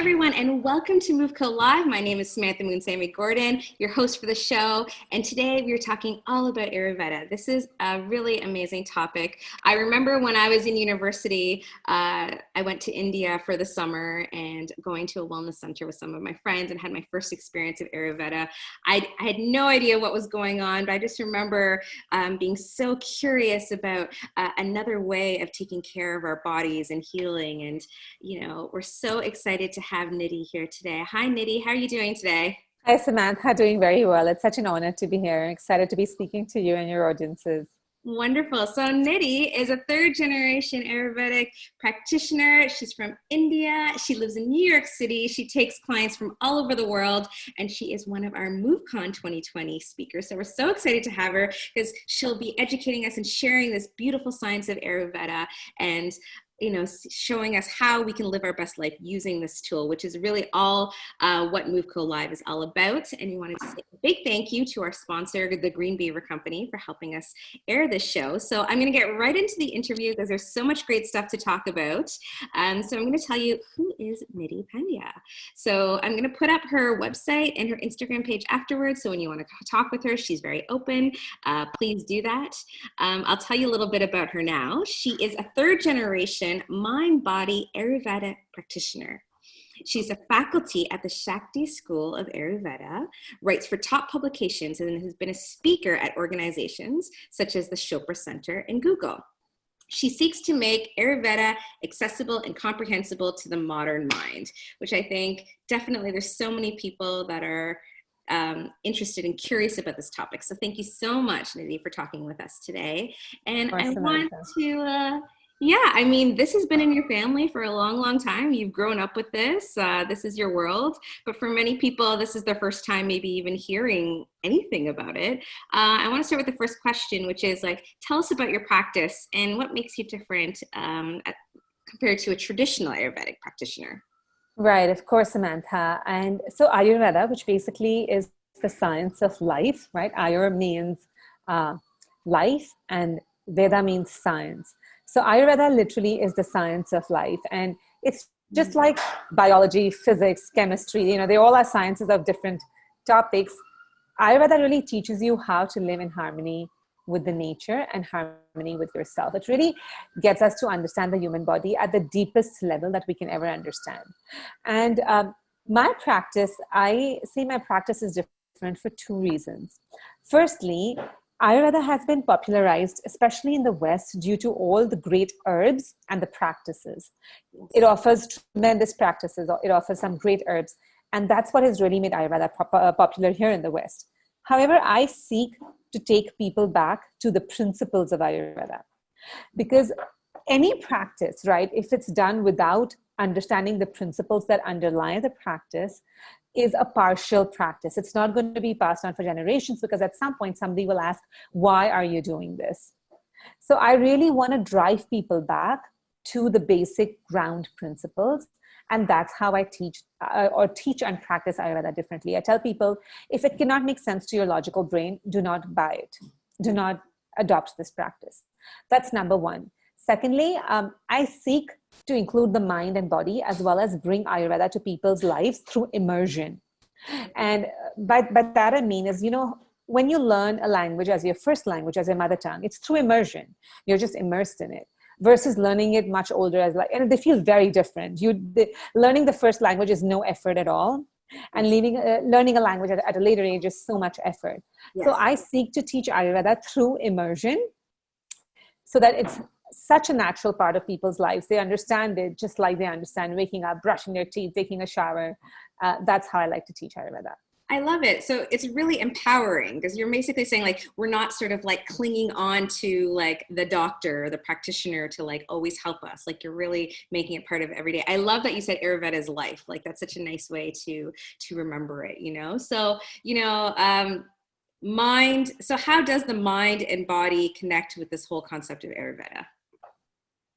everyone, and welcome to MoveCo Live. My name is Samantha Moonsammy Gordon, your host for the show, and today we're talking all about Ayurveda. This is a really amazing topic. I remember when I was in university, I went to India for the summer and going to a wellness center with some of my friends and had my first experience of Ayurveda. I had no idea what was going on, but I just remember being so curious about another way of taking care of our bodies and healing, and we're so excited to have Nidhi here today. Hi, Nidhi. How are you doing today? Hi, Samantha. Doing very well. It's such an honor to be here. I'm excited to be speaking to you and your audiences. Wonderful. So Nidhi is a third generation Ayurvedic practitioner. She's from India. She lives in New York City. She takes clients from all over the world, and she is one of our MoveCon 2020 speakers. So we're so excited to have her because she'll be educating us and sharing this beautiful science of Ayurveda and showing us how we can live our best life using this tool, which is really all what MoveCo Live is all about. And we wanted to say a big thank you to our sponsor, the Green Beaver Company, for helping us air this show. So I'm going to get right into the interview because there's so much great stuff to talk about. So I'm going to tell you, who is Nidhi Pandya? So I'm going to put up her website and her Instagram page afterwards. So when you want to talk with her, she's very open. Please do that. I'll tell you a little bit about her now. She is a third generation Mind-Body Ayurveda practitioner. She's a faculty at the Shakti School of Ayurveda, writes for top publications, and has been a speaker at organizations such as the Chopra Center and Google. She seeks to make Ayurveda accessible and comprehensible to the modern mind, which I think definitely there's so many people that are interested and curious about this topic. So thank you so much, Nidhi, for talking with us today. And I want to... this has been in your family for a long, long time. You've grown up with this. This is your world. But for many people, this is their first time maybe even hearing anything about it. I want to start with the first question, which is tell us about your practice and what makes you different compared to a traditional Ayurvedic practitioner. Right, of course, Samantha. And so Ayurveda, which basically is the science of life, right? Ayur means life and Veda means science. So Ayurveda literally is the science of life, and it's just like biology, physics, chemistry, they all are sciences of different topics. Ayurveda really teaches you how to live in harmony with the nature and harmony with yourself. It really gets us to understand the human body at the deepest level that we can ever understand. And my practice, I say my practice is different for two reasons. Firstly, Ayurveda has been popularized, especially in the West, due to all the great herbs and the practices. It offers tremendous practices. It offers some great herbs. And that's what has really made Ayurveda popular here in the West. However, I seek to take people back to the principles of Ayurveda. Because any practice, right, if it's done without understanding the principles that underlie the practice, is a partial practice. It's not going to be passed on for generations because at some point somebody will ask, why are you doing this? So I really want to drive people back to the basic ground principles. And that's how I teach and practice Ayurveda differently. I tell people, if it cannot make sense to your logical brain, do not buy it. Do not adopt this practice. That's number one. Secondly, I seek to include the mind and body as well as bring Ayurveda to people's lives through immersion. And by that I mean is, when you learn a language as your first language, as your mother tongue, it's through immersion. You're just immersed in it versus learning it much older and they feel very different. Learning the first language is no effort at all. And learning a language at a later age is so much effort. Yes. So I seek to teach Ayurveda through immersion so that it's such a natural part of people's lives. They understand it just like they understand waking up, brushing their teeth, taking a shower. That's how I like to teach Ayurveda. I love it. So it's really empowering because you're basically saying we're not sort of clinging on to the doctor or the practitioner to always help us. You're really making it part of every day. I love that you said Ayurveda is life. That's such a nice way to remember it, So, mind. So how does the mind and body connect with this whole concept of Ayurveda?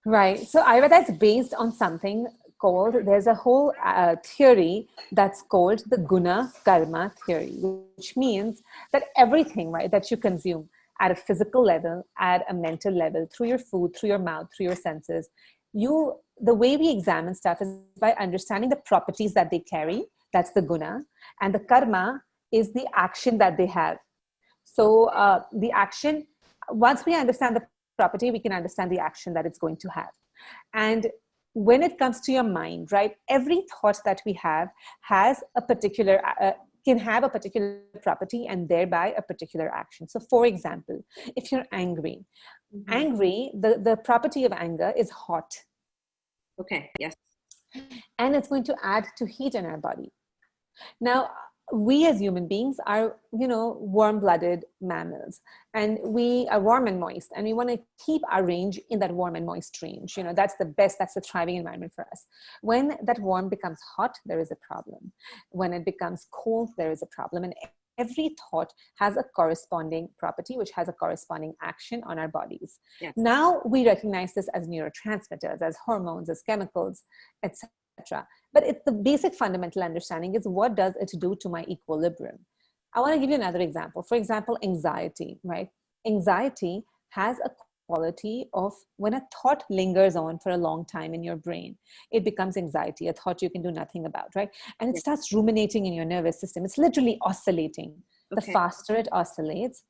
Right. So Ayurveda is based on something called, there's a whole theory that's called the guna karma theory, which means that everything, right, that you consume at a physical level, at a mental level, through your food, through your mouth, through your senses, you the way we examine stuff is by understanding the properties that they carry. That's the guna. And the karma is the action that they have. So the action, once we understand the property, we can understand the action that it's going to have. And when it comes to your mind, right, every thought that we have has a particular, can have a particular property and thereby a particular action. So for example, if you're angry, the property of anger is hot. Okay, yes. And it's going to add to heat in our body. Now, we as human beings are, warm-blooded mammals, and we are warm and moist, and we want to keep our range in that warm and moist range. That's the best, that's the thriving environment for us. When that warm becomes hot, there is a problem. When it becomes cold, there is a problem. And every thought has a corresponding property, which has a corresponding action on our bodies. Yes. Now we recognize this as neurotransmitters, as hormones, as chemicals, etc. But it's the basic fundamental understanding is, what does it do to my equilibrium? I want to give you another example. For example, anxiety, right? Anxiety has a quality of, when a thought lingers on for a long time in your brain, it becomes anxiety, a thought you can do nothing about, right? And it starts ruminating in your nervous system. It's literally oscillating. Okay. The faster it oscillates,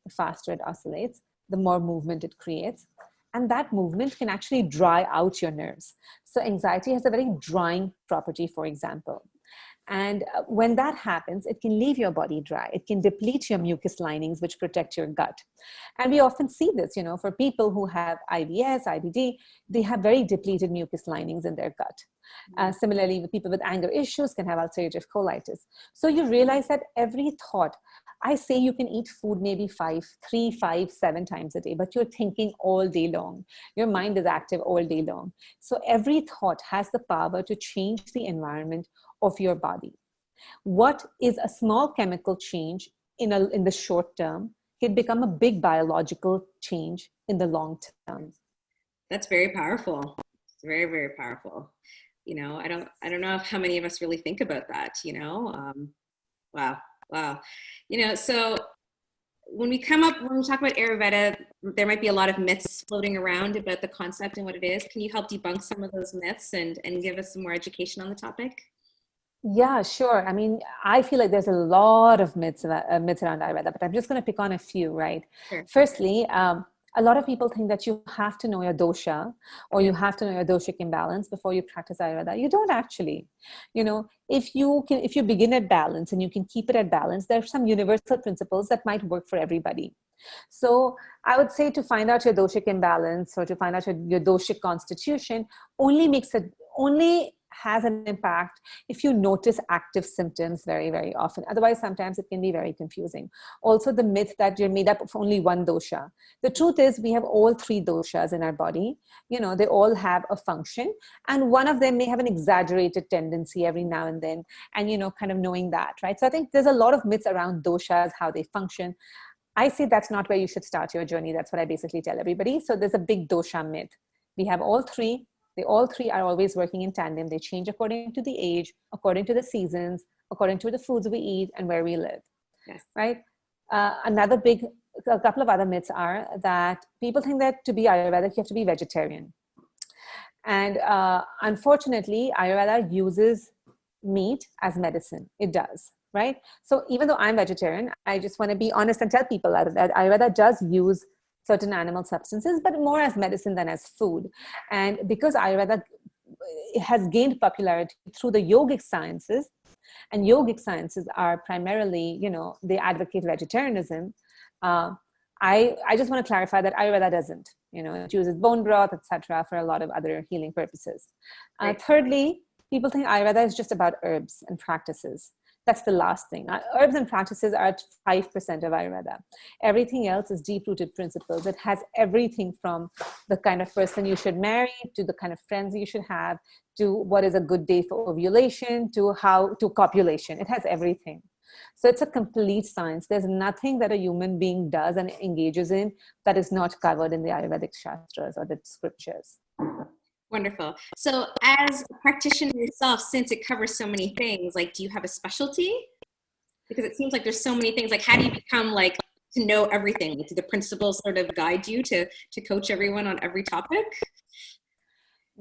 the more movement it creates. And that movement can actually dry out your nerves. So anxiety has a very drying property, for example. And when that happens, it can leave your body dry. It can deplete your mucus linings, which protect your gut. And we often see this, for people who have IBS, IBD, they have very depleted mucus linings in their gut. Similarly, with people with anger issues can have ulcerative colitis. So you realize that every thought, I say you can eat food maybe 3, 5, 7 times a day, but you're thinking all day long. Your mind is active all day long. So every thought has the power to change the environment of your body. What is a small chemical change in the short term can become a big biological change in the long term. That's very powerful. It's very, very powerful. I don't know how many of us really think about that, Wow. So when we talk about Ayurveda, there might be a lot of myths floating around about the concept and what it is. Can you help debunk some of those myths and give us some more education on the topic? Yeah, sure. I mean, I feel like there's a lot of myths around Ayurveda, but I'm just going to pick on a few, right? Sure. Firstly, a lot of people think that you have to know your dosha or you have to know your doshic imbalance before you practice Ayurveda. You don't actually. If you begin at balance and you can keep it at balance, there are some universal principles that might work for everybody. So I would say to find out your doshic imbalance or to find out your doshic constitution only has an impact if you notice active symptoms very, very often. Otherwise, sometimes it can be very confusing. Also, the myth that you're made up of only one dosha. The truth is we have all 3 doshas in our body. They all have a function, and one of them may have an exaggerated tendency every now and then, and, kind of knowing that, right? So I think there's a lot of myths around doshas, how they function. I say that's not where you should start your journey. That's what I basically tell everybody. So there's a big dosha myth. We have all 3. All 3 are always working in tandem. They change according to the age, according to the seasons, according to the foods we eat and where we live. Yes. Right? A couple of other myths are that people think that to be Ayurvedic, you have to be vegetarian. And unfortunately, Ayurveda uses meat as medicine. It does. Right? So even though I'm vegetarian, I just want to be honest and tell people that Ayurveda does use certain animal substances, but more as medicine than as food. And because Ayurveda has gained popularity through the yogic sciences, and yogic sciences are primarily, they advocate vegetarianism. I just want to clarify that Ayurveda doesn't. It uses bone broth, etc., for a lot of other healing purposes. Right. Thirdly, people think Ayurveda is just about herbs and practices. That's the last thing. Herbs and practices are 5% of Ayurveda. Everything else is deep-rooted principles. It has everything from the kind of person you should marry, to the kind of friends you should have, to what is a good day for ovulation, to copulation. It has everything. So it's a complete science. There's nothing that a human being does and engages in that is not covered in the Ayurvedic Shastras or the scriptures. Wonderful. So as a practitioner yourself, since it covers so many things, do you have a specialty? Because it seems like there's so many things. How do you become to know everything? Do the principles sort of guide you to coach everyone on every topic?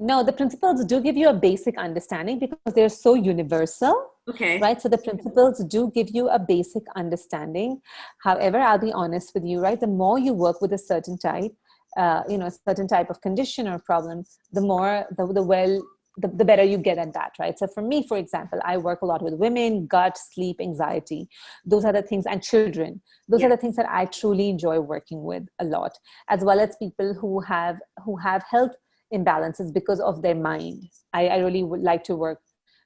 No, the principles do give you a basic understanding because they're so universal, Okay. right? So the principles do give you a basic understanding. However, I'll be honest with you, right? The more you work with a certain type, a certain type of condition or problem, the more, the better you get at that, right? So for me, for example, I work a lot with women, gut, sleep, anxiety. Those are the things, and children. Those are the things that I truly enjoy working with a lot, as well as people who have health imbalances because of their mind. I really would like to work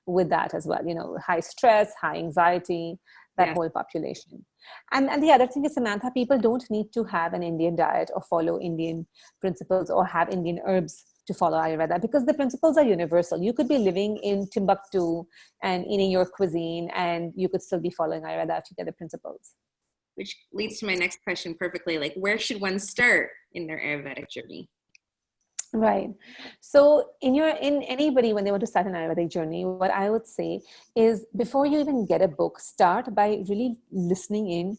with that as well. High stress, high anxiety, that Yes. whole population. And the other thing is, Samantha, people don't need to have an Indian diet or follow Indian principles or have Indian herbs to follow Ayurveda, because the principles are universal. You could be living in Timbuktu and eating your cuisine, and you could still be following Ayurveda if you get the principles. Which leads to my next question perfectly. Like, where should one start in their Ayurvedic journey? Right. So in anybody, when they want to start an Ayurvedic journey, what I would say is, before you even get a book, start by really listening in,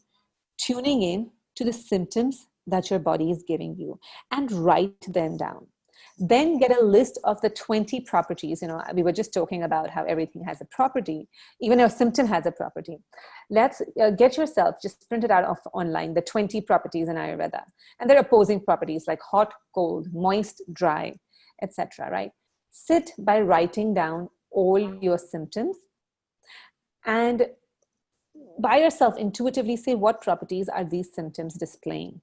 tuning in to the symptoms that your body is giving you, and write them down. Then get a list of the 20 properties. We were just talking about how everything has a property, even a symptom has a property. Let's get yourself, just print it out off online, the 20 properties in Ayurveda. And they're opposing properties like hot, cold, moist, dry, etc. Right? Sit by writing down all your symptoms, and by yourself intuitively say, what properties are these symptoms displaying?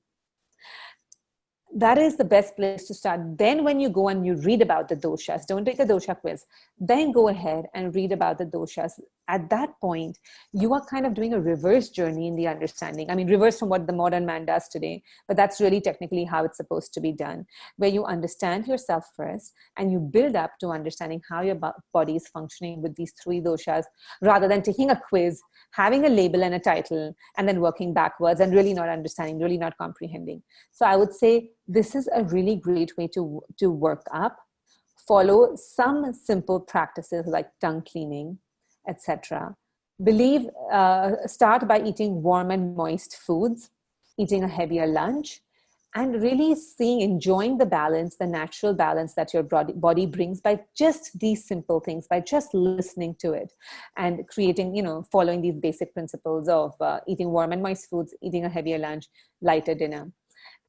That is the best place to start. Then when you go and you read about the doshas, don't take a dosha quiz, then go ahead and read about the doshas. At that point, you are kind of doing a reverse journey in the understanding. I mean, reverse from what the modern man does today, but that's really technically how it's supposed to be done, where you understand yourself first and you build up to understanding how your body is functioning with these 3 doshas, rather than taking a quiz, having a label and a title, and then working backwards and really not understanding, really not comprehending. So I would say this is a really great way to work up. Follow some simple practices like tongue cleaning, etc. Start by eating warm and moist foods, eating a heavier lunch, and really enjoying the balance, the natural balance that your body brings by just these simple things, by just listening to it and creating, following these basic principles of eating warm and moist foods, eating a heavier lunch, lighter dinner.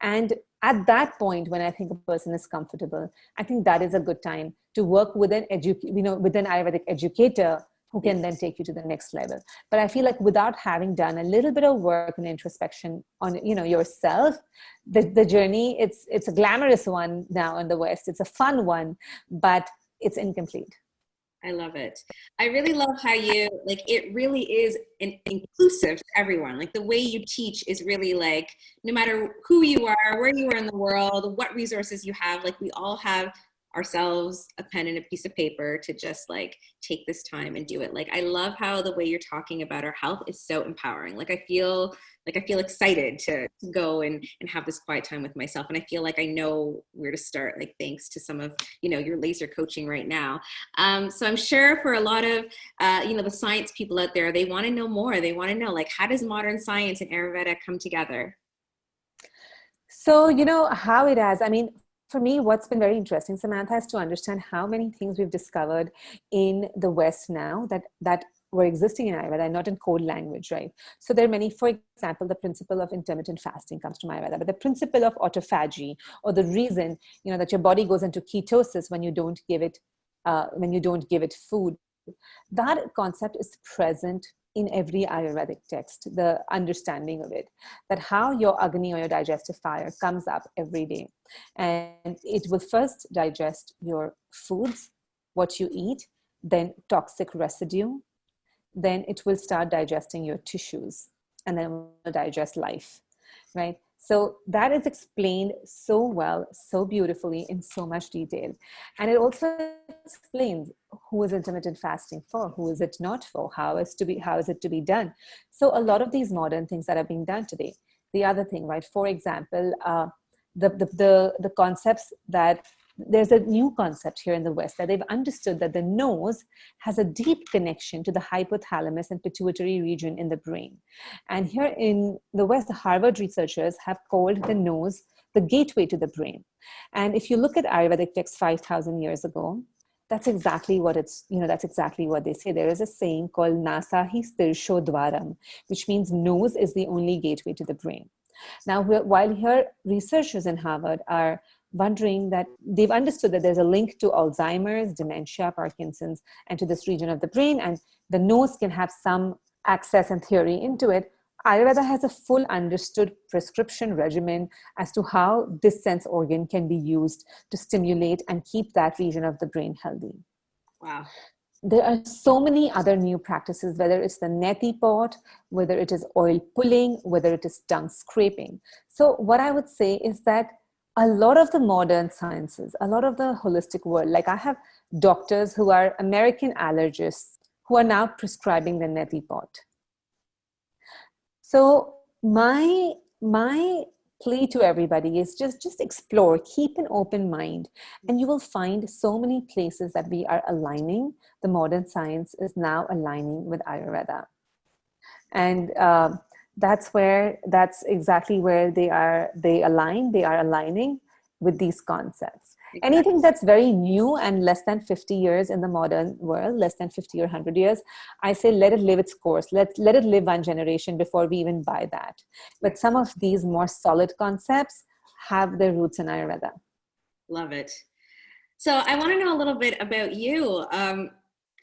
And at that point, when I think a person is comfortable, I think that is a good time to work with an Ayurvedic educator who can then take you to the next level. But I feel like without having done a little bit of work and introspection on, yourself, the journey, it's a glamorous one now in the West. It's a fun one, but it's incomplete. I love it. I really love how it really is inclusive to everyone. Like, the way you teach is really like, no matter who you are, where you are in the world, what resources you have, like, we all have ourselves a pen and a piece of paper to just like take this time and do it. Like, I love how the way you're talking about our health is so empowering. Like, I feel excited to go and have this quiet time with myself. And I feel like I know where to start, like, thanks to some of, your laser coaching right now. So I'm sure for a lot of, the science people out there, they want to know more. They want to know, like, how does modern science and Ayurveda come together? So, how it has, for me, what's been very interesting, Samantha, is to understand how many things we've discovered in the West now that were existing in Ayurveda, not in code language, right? So there are many, for example, the principle of intermittent fasting comes from Ayurveda, but the principle of autophagy, or the reason, that your body goes into ketosis when you don't give it food, that concept is present in every Ayurvedic text, the understanding of it, that how your Agni, or your digestive fire, comes up every day. And it will first digest your foods, what you eat, then toxic residue, then it will start digesting your tissues, and then it will digest life, right? So that is explained so well, so beautifully, in so much detail. And it also explains who is intermittent fasting for, who is it not for, how is it to be done. So a lot of these modern things that are being done today. The other thing, right? For example, the concepts that there's a new concept here in the West, that they've understood that the nose has a deep connection to the hypothalamus and pituitary region in the brain. And here in the West, the Harvard researchers have called the nose the gateway to the brain. And if you look at Ayurvedic texts 5,000 years ago, that's exactly what that's exactly what they say. There is a saying called Nasahi Stirsho Dwaram, which means nose is the only gateway to the brain. Now, while here researchers in Harvard are wondering that they've understood that there's a link to Alzheimer's, dementia, Parkinson's, and to this region of the brain, and the nose can have some access and theory into it, Ayurveda has a full understood prescription regimen as to how this sense organ can be used to stimulate and keep that region of the brain healthy. Wow. There are so many other new practices, whether it's the neti pot, whether it is oil pulling, whether it is tongue scraping. So what I would say is that a lot of the modern sciences, a lot of the holistic world, like I have doctors who are American allergists who are now prescribing the neti pot. So my plea to everybody is just explore, keep an open mind, and you will find so many places that we are aligning. The modern science is now aligning with Ayurveda. And that's exactly where they are aligning with these concepts. Exactly. Anything that's very new and less than 50 years in the modern world, less than 50 or 100 years, I say let it live its course. Let it live one generation before we even buy that. But some of these more solid concepts have their roots in Ayurveda. Love it. So I want to know a little bit about you.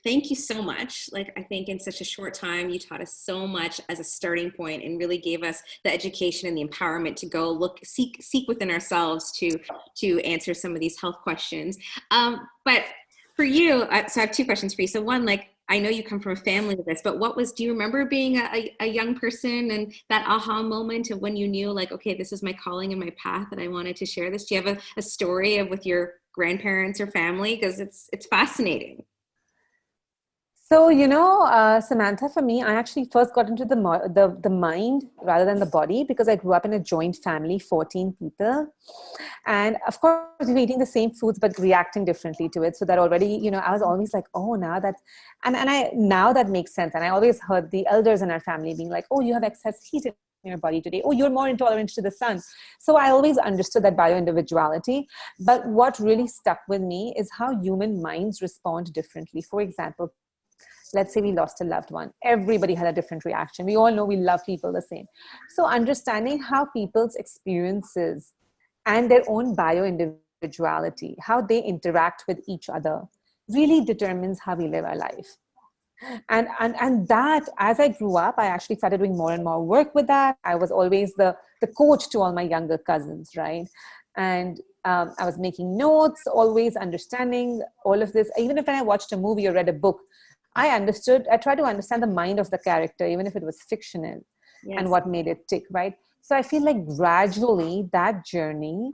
Thank you so much. Like, I think in such a short time, you taught us so much as a starting point and really gave us the education and the empowerment to go seek within ourselves to answer some of these health questions. But for you, so I have two questions for you. So one, like, I know you come from a family with this, but do you remember being a young person and that aha moment of when you knew, like, okay, this is my calling and my path and I wanted to share this? Do you have a story of with your grandparents or family? Because it's fascinating. So, Samantha, for me, I actually first got into the mind rather than the body because I grew up in a joint family, 14 people. And of course, we were eating the same foods, but reacting differently to it. So that already, I was always like, oh, now that makes sense. And I always heard the elders in our family being like, oh, you have excess heat in your body today. Oh, you're more intolerant to the sun. So I always understood that bio-individuality. But what really stuck with me is how human minds respond differently. For example, let's say we lost a loved one. Everybody had a different reaction. We all know we love people the same. So understanding how people's experiences and their own bio-individuality, how they interact with each other, really determines how we live our life. And that, as I grew up, I actually started doing more and more work with that. I was always the coach to all my younger cousins, right? And I was making notes, always understanding all of this. Even if when I watched a movie or read a book, I tried to understand the mind of the character, even if it was fictional, yes, and what made it tick, right? So I feel like gradually that journey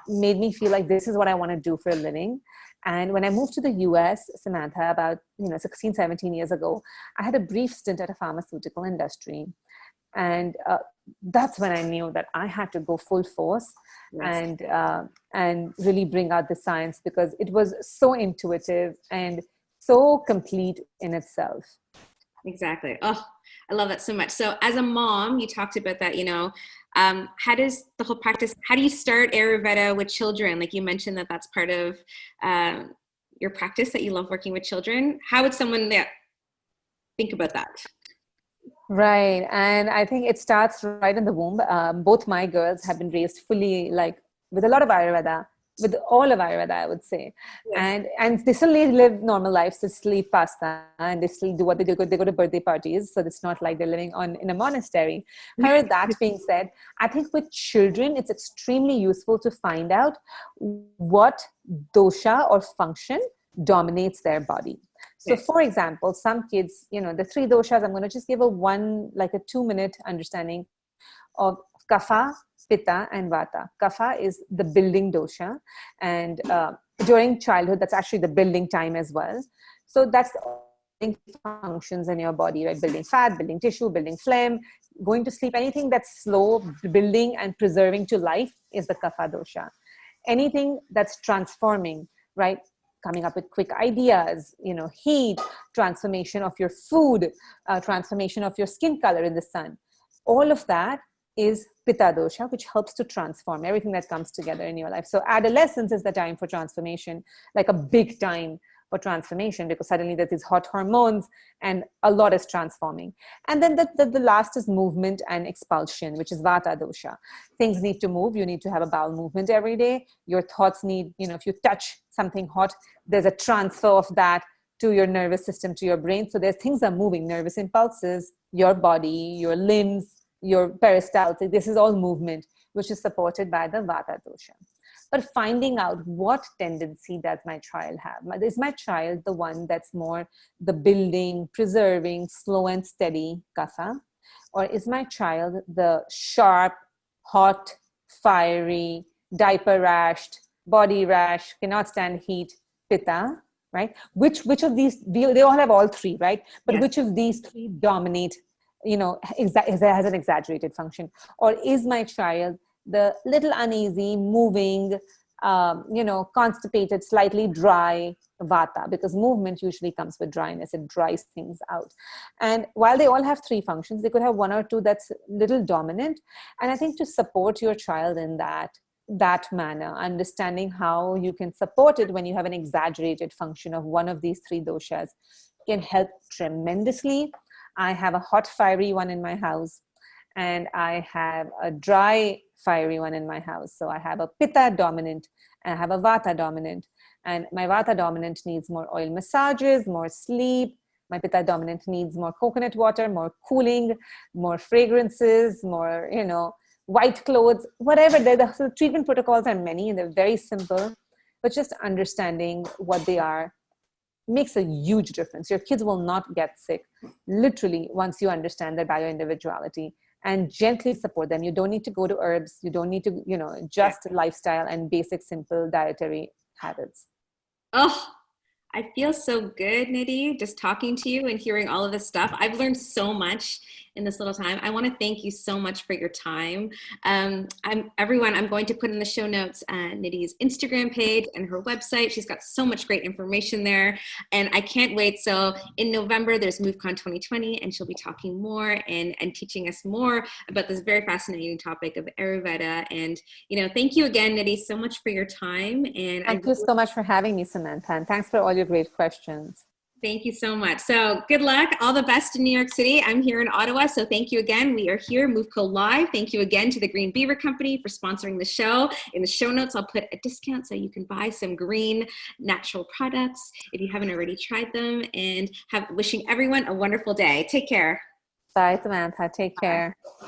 made me feel like this is what I want to do for a living. And when I moved to the US, Samantha, about 16, 17 years ago, I had a brief stint at a pharmaceutical industry. And that's when I knew that I had to go full force, yes, and really bring out the science, because it was so intuitive and so complete in itself. Exactly. Oh, I love that so much. So as a mom, you talked about that, how does the whole practice, how do you start Ayurveda with children? Like you mentioned that's part of your practice, that you love working with children. How would someone think about that? Right. And I think it starts right in the womb. Both my girls have been raised fully, like with a lot of Ayurveda, with all of Ayurveda, I would say. Yes. And they still live normal lives, they still eat pasta and they still do what they do. They go to birthday parties. So it's not like they're living in a monastery. However, that being said, I think with children, it's extremely useful to find out what dosha or function dominates their body. So for example, some kids, the 3 doshas, I'm going to just give a 2-minute understanding of Kapha, Pitta, and Vata. Kapha is the building dosha, and during childhood, that's actually the building time as well. So that's the functions in your body, right? Building fat, building tissue, building phlegm, going to sleep. Anything that's slow building and preserving to life is the Kapha dosha. Anything that's transforming, right? Coming up with quick ideas, heat, transformation of your food, transformation of your skin color in the sun. All of that is Pitta dosha, which helps to transform everything that comes together in your life. So adolescence is the time for transformation, like a big time for transformation, because suddenly there's these hot hormones and a lot is transforming. And then the last is movement and expulsion, which is Vata dosha. Things need to move. You need to have a bowel movement every day. Your thoughts need, if you touch something hot, there's a transfer of that to your nervous system, to your brain. So things are moving, nervous impulses, your body, your limbs, your peristaltic. This is all movement, which is supported by the Vata dosha. But finding out what tendency does my child have? Is my child the one that's more the building, preserving, slow and steady Kapha? Or is my child the sharp, hot, fiery, diaper rashed, body rash, cannot stand heat, Pitta, right? Which of these, they all have all three, right? But yes. Which of these three dominate, has an exaggerated function? Or is my child the little uneasy, moving, constipated, slightly dry Vata? Because movement usually comes with dryness. It dries things out. And while they all have three functions, they could have one or two that's little dominant. And I think to support your child in that manner, understanding how you can support it when you have an exaggerated function of one of these three doshas can help tremendously. I have a hot, fiery one in my house, and I have a dry, fiery one in my house. So I have a Pitta dominant and I have a Vata dominant. And my Vata dominant needs more oil massages, more sleep. My Pitta dominant needs more coconut water, more cooling, more fragrances, more, white clothes, whatever. The treatment protocols are many and they're very simple, but just understanding what they are makes a huge difference. Your kids will not get sick, literally, once you understand their bio-individuality and gently support them. You don't need to go to herbs. You don't need to, just lifestyle and basic, simple dietary habits. Oh, I feel so good, Nidhi, just talking to you and hearing all of this stuff. I've learned so much in this little time. I want to thank you so much for your time. I'm going to put in the show notes Nidhi's Instagram page and her website. She's got so much great information there, and I can't wait. So in November, there's MoveCon 2020, and she'll be talking more and teaching us more about this very fascinating topic of Ayurveda. And, thank you again, Nidhi, so much for your time. And thank you so much for having me, Samantha, and thanks for all your great questions. Thank you so much. So good luck. All the best in New York City. I'm here in Ottawa. So thank you again. We are here, MoveCo Live. Thank you again to the Green Beaver Company for sponsoring the show. In the show notes, I'll put a discount so you can buy some green natural products if you haven't already tried them. And wishing everyone a wonderful day. Take care. Bye, Samantha. Take care. Bye.